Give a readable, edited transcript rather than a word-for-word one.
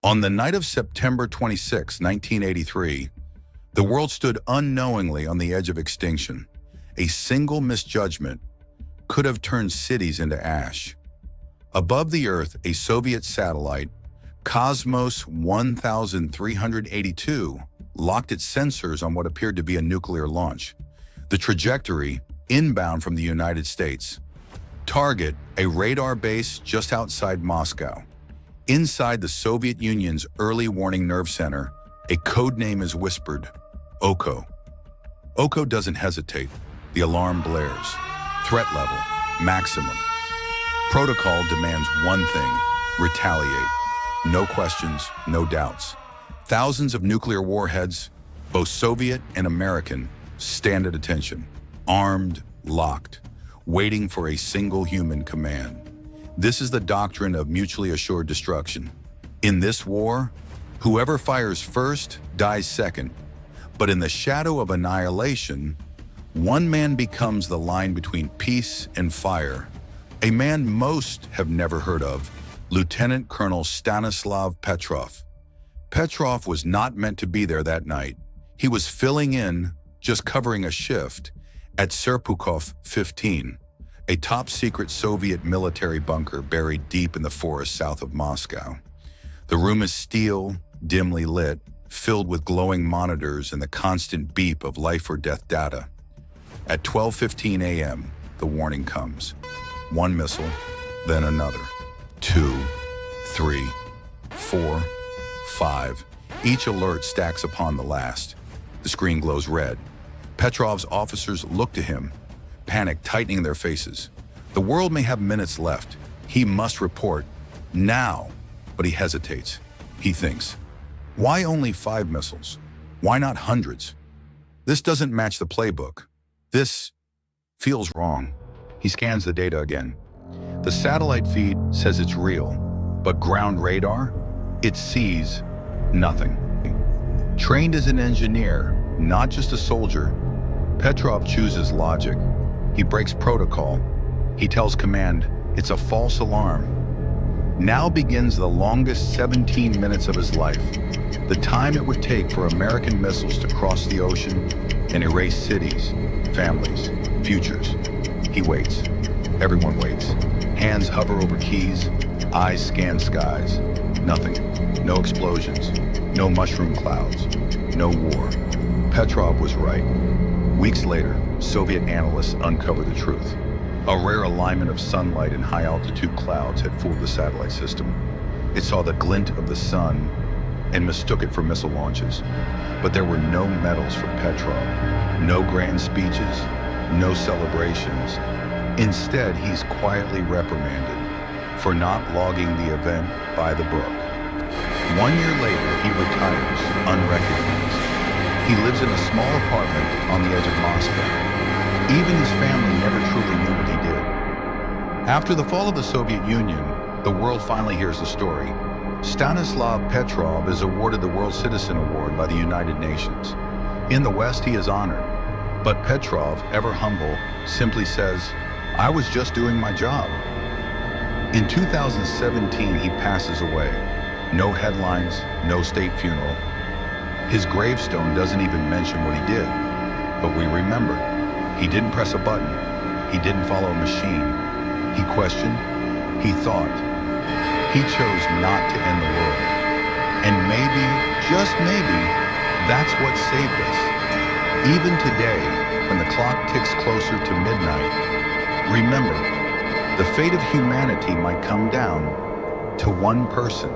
On the night of September 26, 1983, the world stood unknowingly on the edge of extinction. A single misjudgment could have turned cities into ash. Above the Earth, a Soviet satellite, Cosmos 1382, locked its sensors on what appeared to be a nuclear launch. The trajectory, inbound from the United States. Target, a radar base just outside Moscow. Inside the Soviet Union's early warning nerve center, a code name is whispered, Oko. Oko doesn't hesitate. The alarm blares. Threat level, maximum. Protocol demands one thing, retaliate. No questions, no doubts. Thousands of nuclear warheads, both Soviet and American, stand at attention, armed, locked, waiting for a single human command. This is the doctrine of mutually assured destruction. In this war, whoever fires first dies second. But in the shadow of annihilation, one man becomes the line between peace and fire. A man most have never heard of, Lieutenant Colonel Stanislav Petrov. Petrov was not meant to be there that night. He was filling in, just covering a shift, at Serpukhov 15, a top-secret Soviet military bunker buried deep in the forest south of Moscow. The room is steel, dimly lit, filled with glowing monitors and the constant beep of life-or-death data. At 12:15 a.m., the warning comes. One missile, then another. 2, 3, 4, 5. Each alert stacks upon the last. The screen glows red. Petrov's officers look to him, panic tightening their faces. The world may have minutes left. He must report now, but he hesitates. He thinks, why only 5 missiles? Why not hundreds? This doesn't match the playbook. This feels wrong. He scans the data again. The satellite feed says it's real, but ground radar, it sees nothing. Trained as an engineer, not just a soldier, Petrov chooses logic. He breaks protocol. He tells command, it's a false alarm. Now begins the longest 17 minutes of his life, the time it would take for American missiles to cross the ocean and erase cities, families, futures. He waits. Everyone waits. Hands hover over keys, eyes scan skies. Nothing. No explosions. No mushroom clouds. No war. Petrov was right. Weeks later, Soviet analysts uncovered the truth. A rare alignment of sunlight and high-altitude clouds had fooled the satellite system. It saw the glint of the sun and mistook it for missile launches. But there were no medals for Petrov, no grand speeches, no celebrations. Instead, he's quietly reprimanded for not logging the event by the book. 1 year later, he retires, unrecognized. He lives in a small apartment on the edge of Moscow. Even his family never truly knew what he did. After the fall of the Soviet Union, the world finally hears the story. Stanislav Petrov is awarded the World Citizen Award by the United Nations. In the West, he is honored. But Petrov, ever humble, simply says, I was just doing my job. In 2017, he passes away. No headlines, no state funeral. His gravestone doesn't even mention what he did. But we remember. He didn't press a button. He didn't follow a machine. He questioned. He thought. He chose not to end the world. And maybe, just maybe, that's what saved us. Even today, when the clock ticks closer to midnight, remember, the fate of humanity might come down to one person.